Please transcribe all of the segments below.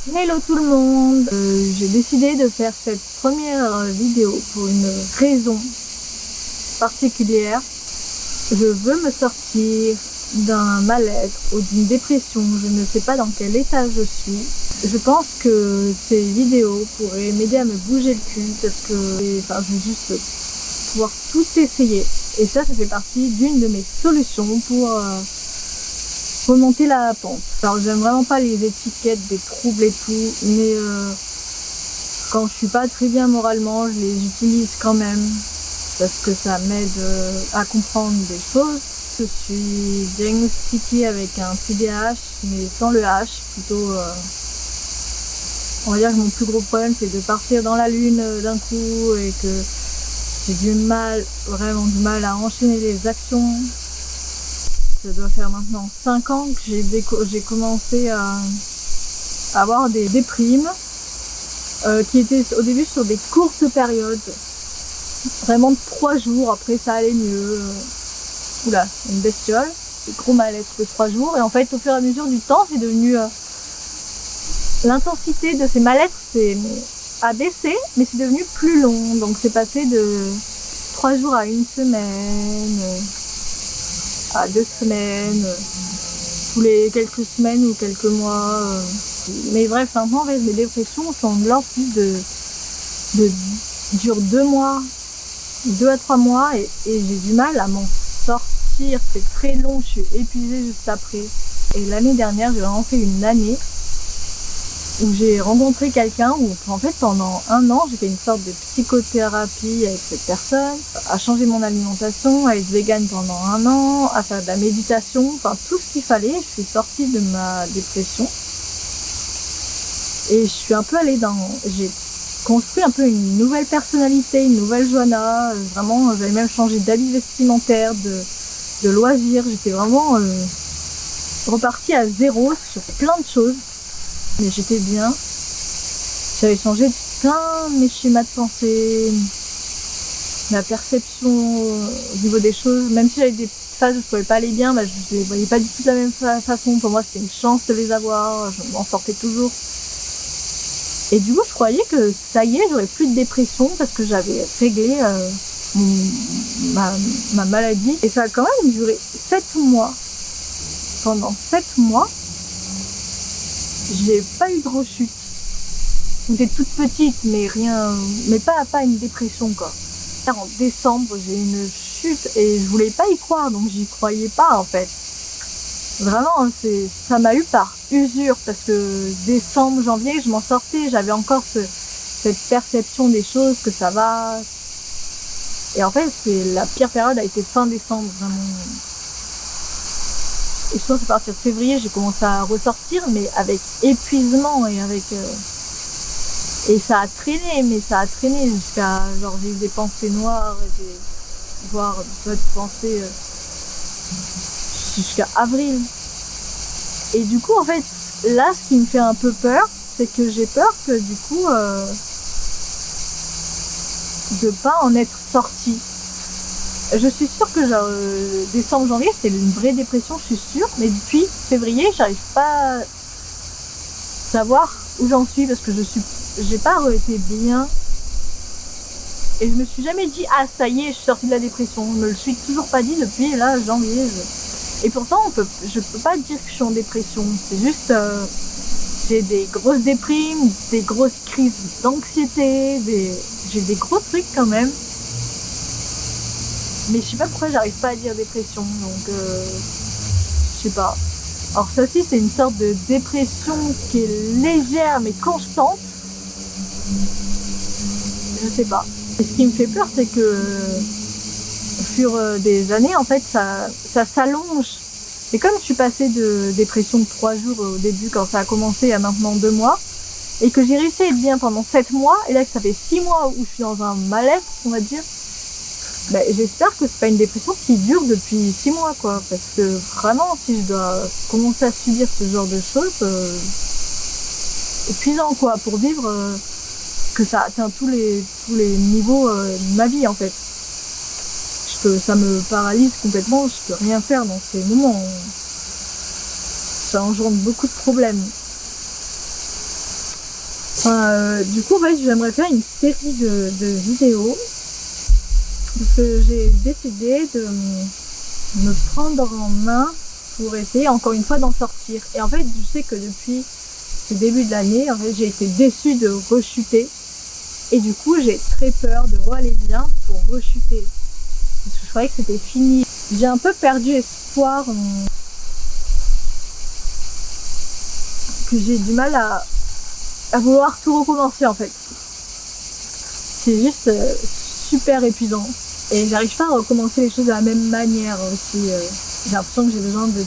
Hello tout le monde. J'ai décidé de faire cette première vidéo pour une raison particulière. Je veux me sortir d'un mal-être ou d'une dépression, je ne sais pas dans quel état je suis. Je pense que ces vidéos pourraient m'aider à me bouger le cul parce que je veux juste pouvoir tout essayer. Et ça fait partie d'une de mes solutions pour remonter la pente. Alors j'aime vraiment pas les étiquettes des troubles et tout, mais quand je suis pas très bien moralement, je les utilise quand même parce que ça m'aide à comprendre des choses. Je suis diagnostiquée avec un TDAH, mais sans le H, plutôt on va dire que mon plus gros problème c'est de partir dans la lune d'un coup et que j'ai vraiment du mal à enchaîner les actions. Ça doit faire maintenant 5 ans que j'ai commencé à avoir des déprimes qui étaient au début sur des courtes périodes, vraiment de 3 jours, après ça allait mieux. Oula, une bestiole, des gros mal-être de 3 jours, et en fait au fur et à mesure du temps c'est devenu l'intensité de ces mal-être a baissé, mais c'est devenu plus long, donc c'est passé de 3 jours à 1 semaine, à 2 semaines, tous les quelques semaines ou quelques mois. Mais bref, maintenant les dépressions sont de l'ordre plus durent 2 mois, 2 à 3 mois, et j'ai du mal à m'en sortir. C'est très long, je suis épuisée juste après. Et l'année dernière, j'ai vraiment fait une année où j'ai rencontré quelqu'un où en fait pendant 1 an j'ai fait une sorte de psychothérapie avec cette personne, à changer mon alimentation, à être végane pendant 1 an, à faire de la méditation, enfin tout ce qu'il fallait. Je suis sortie de ma dépression et je suis un peu j'ai construit un peu une nouvelle personnalité, une nouvelle Johanna. Vraiment, j'avais même changé d'habit vestimentaire, de loisirs. J'étais vraiment repartie à zéro sur plein de choses. Mais j'étais bien. J'avais changé plein de mes schémas de pensée, ma perception au niveau des choses. Même si j'avais des phases où je pouvais pas aller bien, je les voyais pas du tout de la même façon. Pour moi, c'était une chance de les avoir. Je m'en sortais toujours. Et du coup, je croyais que ça y est, j'aurais plus de dépression parce que j'avais réglé ma maladie. Et ça a quand même duré 7 mois. Pendant 7 mois, j'ai pas eu de rechute. J'étais toute petite, mais pas une dépression quoi. En décembre, j'ai eu une chute et je voulais pas y croire, donc j'y croyais pas en fait. Vraiment, ça m'a eu par usure parce que décembre, janvier, je m'en sortais, j'avais encore cette perception des choses que ça va. Et en fait, la pire période a été fin décembre, vraiment. Et je pense qu'à partir de février, j'ai commencé à ressortir, mais avec épuisement et et ça a traîné jusqu'à, genre, j'ai eu des pensées noires, voire d'autres pensées jusqu'à avril. Et du coup, en fait, là, ce qui me fait un peu peur, c'est que j'ai peur que du coup, de pas en être sortie. Je suis sûre que genre décembre, janvier, c'était une vraie dépression, je suis sûre, mais depuis février, j'arrive pas à savoir où j'en suis parce que j'ai pas été bien. Et je me suis jamais dit, ah ça y est, je suis sortie de la dépression. Je me le suis toujours pas dit depuis là, janvier. Et pourtant, je peux pas dire que je suis en dépression. C'est juste, j'ai des grosses déprimes, des grosses crises d'anxiété, j'ai des gros trucs quand même. Mais je sais pas pourquoi j'arrive pas à dire dépression, donc je sais pas. Alors ça aussi c'est une sorte de dépression qui est légère mais constante. Je sais pas. Et ce qui me fait peur c'est que au fur des années en fait ça s'allonge. Et comme je suis passée de dépression de 3 jours au début quand ça a commencé à maintenant 2 mois, et que j'ai réussi à être bien pendant 7 mois, et là que ça fait 6 mois où je suis dans un mal-être, on va dire, j'espère que c'est pas une dépression qui dure depuis 6 mois quoi, parce que vraiment si je dois commencer à subir ce genre de choses, épuisant quoi, pour vivre que ça atteint tous les niveaux de ma vie en fait. Ça me paralyse complètement, je peux rien faire dans ces moments. Ça engendre beaucoup de problèmes. Du coup, en fait, j'aimerais faire une série de vidéos parce que j'ai décidé de me prendre en main pour essayer encore une fois d'en sortir. Et en fait, je sais que depuis le début de l'année, en fait, j'ai été déçue de rechuter. Et du coup, j'ai très peur de re-aller bien pour rechuter. Parce que je croyais que c'était fini. J'ai un peu perdu espoir que j'ai du mal à vouloir tout recommencer en fait. C'est juste super épuisant. Et j'arrive pas à recommencer les choses de la même manière aussi. J'ai l'impression que j'ai besoin de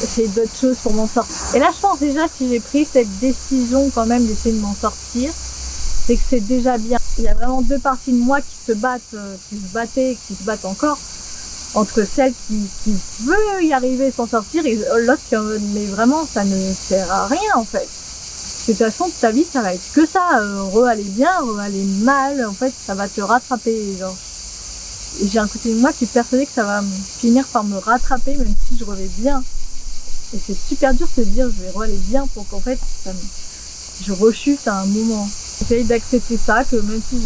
essayer d'autres choses pour m'en sortir. Et là, je pense déjà si j'ai pris cette décision quand même d'essayer de m'en sortir, c'est que c'est déjà bien. Il y a vraiment deux parties de moi qui se battent, qui se battaient, qui se battent encore, entre celle qui veut y arriver sans sortir et l'autre qui mais vraiment ça ne sert à rien en fait. De toute façon, ta vie ça va être que ça, re-aller bien, re-aller mal, en fait ça va te rattraper. Genre. Et j'ai un côté de moi qui est persuadé que ça va finir par me rattraper même si je reviens bien. Et c'est super dur de se dire je vais re-aller bien pour qu'en fait je rechute à un moment. J'essaye d'accepter ça, que même si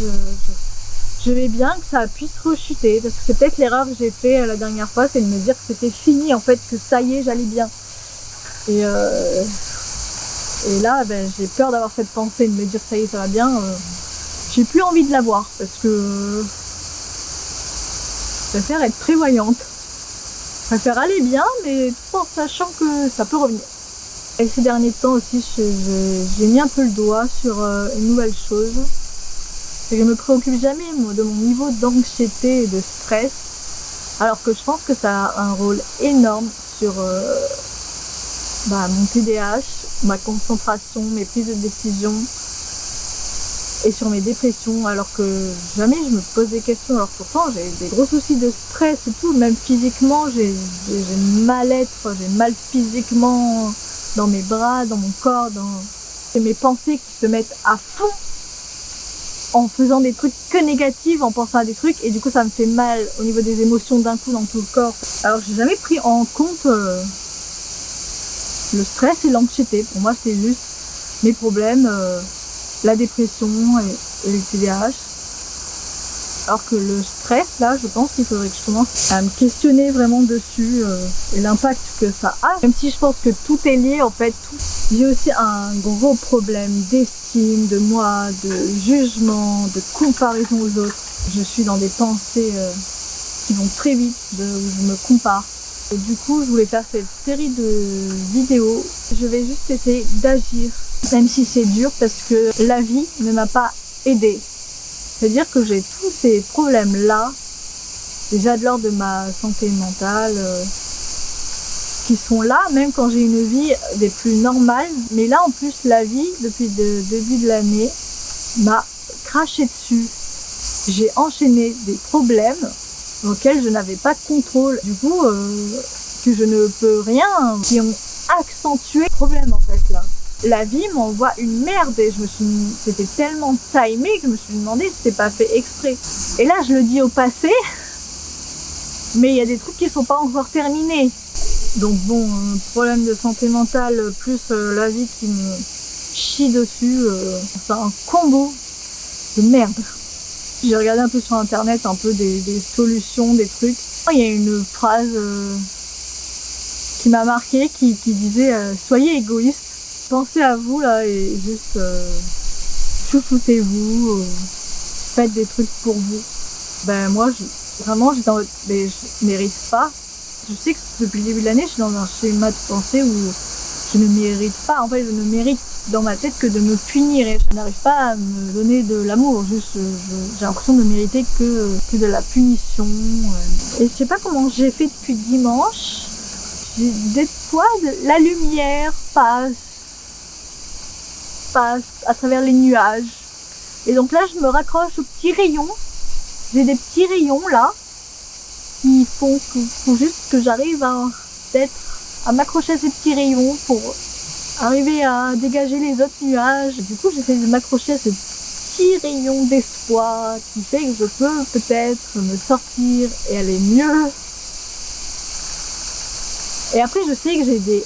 je vais bien, que ça puisse rechuter. Parce que c'est peut-être l'erreur que j'ai fait la dernière fois, c'est de me dire que c'était fini, en fait, que ça y est, j'allais bien. Et là, j'ai peur d'avoir cette pensée, de me dire que ça y est, ça va bien. J'ai plus envie de l'avoir, parce que je préfère être prévoyante. Je préfère aller bien, mais tout en sachant que ça peut revenir. Et ces derniers temps aussi, j'ai mis un peu le doigt sur une nouvelle chose. C'est que je me préoccupe jamais de mon niveau d'anxiété et de stress, alors que je pense que ça a un rôle énorme sur mon TDAH, ma concentration, mes prises de décision et sur mes dépressions, alors que jamais je me pose des questions. Alors pourtant j'ai des gros soucis de stress et tout, même physiquement j'ai mal-être, j'ai mal physiquement dans mes bras, dans mon corps, c'est mes pensées qui se mettent à fond en faisant des trucs que négatifs, en pensant à des trucs, et du coup ça me fait mal au niveau des émotions d'un coup dans tout le corps. Alors j'ai jamais pris en compte le stress et l'anxiété. Pour moi c'était juste mes problèmes, la dépression et le TDAH. Alors que le stress, là, je pense qu'il faudrait que je commence à me questionner vraiment dessus et l'impact que ça a. Même si je pense que tout est lié, en fait, j'ai aussi un gros problème d'estime de moi, de jugement, de comparaison aux autres. Je suis dans des pensées qui vont très vite, où je me compare. Et du coup, je voulais faire cette série de vidéos. Je vais juste essayer d'agir, même si c'est dur, parce que la vie ne m'a pas aidée. C'est-à-dire que j'ai tous ces problèmes-là, déjà de l'ordre de ma santé mentale, qui sont là, même quand j'ai une vie des plus normales. Mais là, en plus, la vie, depuis le début de l'année, m'a craché dessus. J'ai enchaîné des problèmes auxquels je n'avais pas de contrôle. Du coup, que je ne peux rien, qui ont accentué le problème, en fait, là. La vie m'envoie une merde et c'était tellement timé que je me suis demandé si c'était pas fait exprès. Et là je le dis au passé, mais il y a des trucs qui sont pas encore terminés. Donc bon, problème de santé mentale plus la vie qui me chie dessus, c'est un combo de merde. J'ai regardé un peu sur internet un peu des solutions, des trucs. Il y a une phrase qui m'a marquée qui disait soyez égoïste. Pensez à vous là et juste chouchoutez-vous, faites des trucs pour vous. Moi vraiment j'étais en mode mais je mérite pas. Je sais que depuis le début de l'année je suis dans un schéma de pensée où je ne mérite pas. En fait je ne mérite dans ma tête que de me punir et je n'arrive pas à me donner de l'amour. Juste j'ai l'impression de mériter que de la punition. Et je sais pas comment j'ai fait depuis dimanche. Des fois la lumière passe à travers les nuages. Et donc là, je me raccroche aux petits rayons. J'ai des petits rayons là qui font faut juste que j'arrive à m'accrocher à ces petits rayons pour arriver à dégager les autres nuages. Du coup, j'essaie de m'accrocher à ce petit rayon d'espoir qui fait que je peux peut-être me sortir et aller mieux. Et après, je sais que j'ai des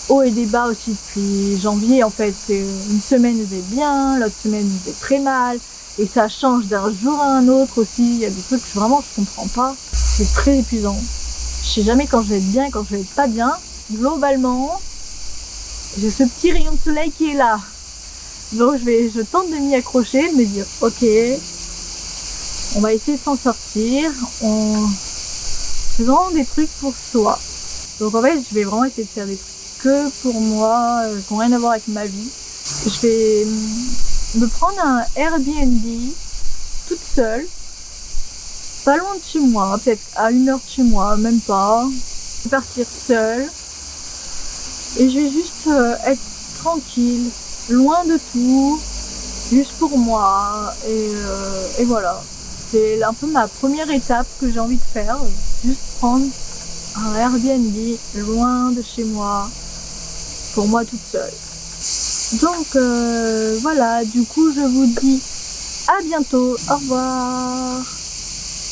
hauts et des bas aussi depuis janvier en fait. C'est une semaine je vais bien, l'autre semaine je vais très mal. Et ça change d'un jour à un autre aussi. Il y a des trucs que vraiment je comprends pas. C'est très épuisant. Je sais jamais quand je vais être bien et quand je vais être pas bien. Globalement, j'ai ce petit rayon de soleil qui est là. Donc je tente de m'y accrocher, de me dire ok, on va essayer de s'en sortir. Faisons des trucs pour soi. Donc en fait, je vais vraiment essayer de faire des trucs que pour moi, qui n'ont rien à voir avec ma vie. Je vais me prendre un Airbnb toute seule, pas loin de chez moi, peut-être à 1 heure de chez moi, même pas. Je vais partir seule et je vais juste être tranquille, loin de tout, juste pour moi. Et voilà, c'est un peu ma première étape que j'ai envie de faire, juste prendre un Airbnb loin de chez moi, pour moi toute seule. Donc voilà, du coup je vous dis à bientôt, au revoir.